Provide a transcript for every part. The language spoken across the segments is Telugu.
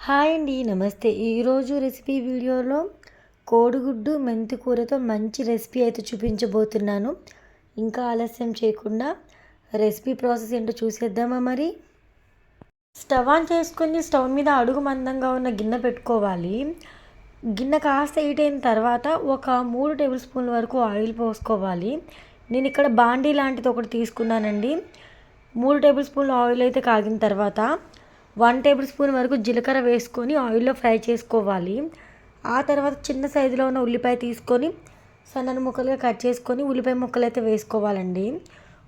హాయ్ అండి. నమస్తే. ఈరోజు రెసిపీ వీడియోలో కోడిగుడ్డు మెంతి కూరతో మంచి రెసిపీ అయితే చూపించబోతున్నాను. ఇంకా ఆలస్యం చేయకుండా రెసిపీ ప్రాసెస్ ఏంటో చూసేద్దామా మరి. స్టవ్ ఆన్ చేసుకొని స్టవ్ మీద అడుగు మందంగా ఉన్న గిన్నె పెట్టుకోవాలి. గిన్నె కాస్త హీట్ అయిన తర్వాత ఒక 3 టేబుల్ స్పూన్ల వరకు ఆయిల్ పోసుకోవాలి. నేను ఇక్కడ బాండీ లాంటిది ఒకటి తీసుకున్నానండి. 3 టేబుల్ స్పూన్ల ఆయిల్ అయితే కాగిన తర్వాత 1 టేబుల్ స్పూన్ వరకు జీలకర్ర వేసుకొని ఆయిల్లో ఫ్రై చేసుకోవాలి. ఆ తర్వాత చిన్న సైజులో ఉన్న ఉల్లిపాయ తీసుకొని సన్నని ముక్కలుగా కట్ చేసుకొని ఉల్లిపాయ ముక్కలు అయితే వేసుకోవాలండి.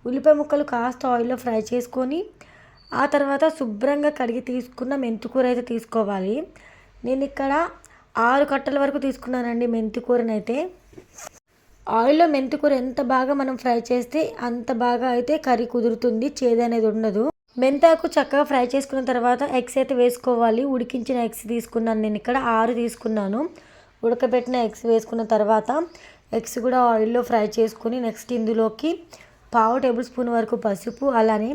ఉల్లిపాయ ముక్కలు కాస్త ఆయిల్లో ఫ్రై చేసుకొని ఆ తర్వాత శుభ్రంగా కడిగి తీసుకున్న మెంతికూర అయితే తీసుకోవాలి. నేను ఇక్కడ 6 కట్టల వరకు తీసుకున్నానండి మెంతికూరనైతే. ఆయిల్లో మెంతికూర ఎంత బాగా మనం ఫ్రై చేస్తే అంత బాగా అయితే కర్రీ కుదురుతుంది, చేదు అనేది ఉండదు. మెంతాకు చక్కగా ఫ్రై చేసుకున్న తర్వాత ఎగ్స్ అయితే వేసుకోవాలి. ఉడికించిన ఎగ్స్ తీసుకున్నాను, నేను ఇక్కడ 6 తీసుకున్నాను. ఉడకబెట్టిన ఎగ్స్ వేసుకున్న తర్వాత ఎగ్స్ కూడా ఆయిల్లో ఫ్రై చేసుకుని నెక్స్ట్ ఇందులోకి 1/2 టేబుల్ స్పూన్ వరకు పసుపు, అలానే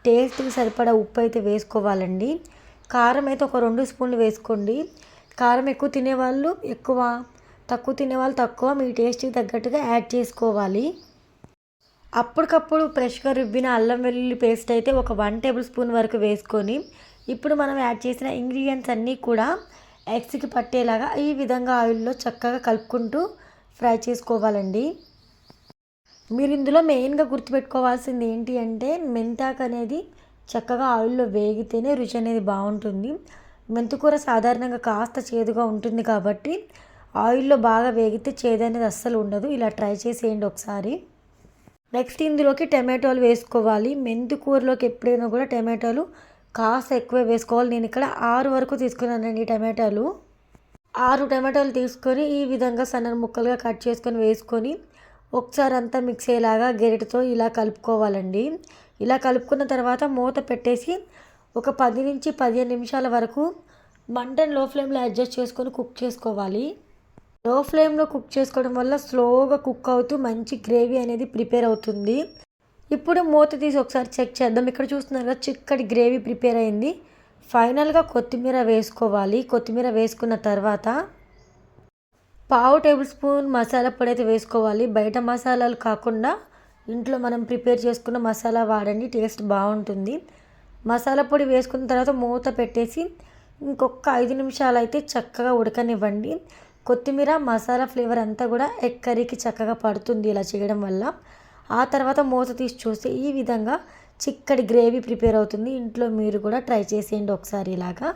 టేస్ట్కి సరిపడా ఉప్పు అయితే వేసుకోవాలండి. కారం అయితే ఒక 2 స్పూన్లు వేసుకోండి. కారం ఎక్కువ తినేవాళ్ళు ఎక్కువ, తక్కువ తినేవాళ్ళు తక్కువ, మీ టేస్ట్కి తగ్గట్టుగా యాడ్ చేసుకోవాలి. అప్పటికప్పుడు ఫ్రెష్గా రుబ్బిన అల్లం వెల్లుల్లి పేస్ట్ అయితే ఒక 1 టేబుల్ స్పూన్ వరకు వేసుకొని ఇప్పుడు మనం యాడ్ చేసిన ఇంగ్రీడియంట్స్ అన్నీ కూడా ఎగ్స్కి పట్టేలాగా ఈ విధంగా ఆయిల్లో చక్కగా కలుపుకుంటూ ఫ్రై చేసుకోవాలండి. మీరు ఇందులో మెయిన్గా గుర్తుపెట్టుకోవాల్సింది ఏంటి అంటే మెంతాకు అనేది చక్కగా ఆయిల్లో వేగితేనే రుచి అనేది బాగుంటుంది. మెంతికూర సాధారణంగా కాస్త చేదుగా ఉంటుంది కాబట్టి ఆయిల్లో బాగా వేగితే చేదు అనేది అస్సలు ఉండదు. ఇలా ట్రై చేసేయండి ఒకసారి. నెక్స్ట్ ఇందులోకి టమాటోలు వేసుకోవాలి. మెంతి కూరలోకి ఎప్పుడైనా కూడా టమాటోలు కాస్త ఎక్కువ వేసుకోవాలి. నేను ఇక్కడ 6 వరకు తీసుకున్నానండి టమాటాలు. 6 టమాటాలు తీసుకొని ఈ విధంగా సన్న ముక్కలుగా కట్ చేసుకొని వేసుకొని ఒకసారి అంతా మిక్స్ అయ్యేలాగా గరిటెతో ఇలా కలుపుకోవాలండి. ఇలా కలుపుకున్న తర్వాత మూత పెట్టేసి ఒక 10 నుంచి 15 నిమిషాల వరకు మంటను లో ఫ్లేమ్లో అడ్జస్ట్ చేసుకొని కుక్ చేసుకోవాలి. లో ఫ్లేమ్లో కుక్ చేసుకోవడం వల్ల స్లోగా కుక్ అవుతూ మంచి గ్రేవీ అనేది ప్రిపేర్ అవుతుంది. ఇప్పుడు మూత తీసి ఒకసారి చెక్ చేద్దాం. ఇక్కడ చూస్తున్నారు కదా, చిక్కటి గ్రేవీ ప్రిపేర్ అయింది. ఫైనల్గా కొత్తిమీర వేసుకోవాలి. కొత్తిమీర వేసుకున్న తర్వాత 1/2 టేబుల్ స్పూన్ మసాలా పొడి అయితే వేసుకోవాలి. బయట మసాలాలు కాకుండా ఇంట్లో మనం ప్రిపేర్ చేసుకున్న మసాలా వాడండి, టేస్ట్ బాగుంటుంది. మసాలా పొడి వేసుకున్న తర్వాత మూత పెట్టేసి ఇంకొక 5 నిమిషాలు అయితే చక్కగా ఉడకనివ్వండి. కొత్తిమీర మసాలా ఫ్లేవర్ అంతా కూడా ఎగ్ కర్రీకి చక్కగా పడుతుంది ఇలా చేయడం వల్ల. ఆ తర్వాత మూత తీసి చూస్తే ఈ విధంగా చిక్కటి గ్రేవీ ప్రిపేర్ అవుతుంది. ఇంట్లో మీరు కూడా ట్రై చేసేయండి ఒకసారి ఇలాగా.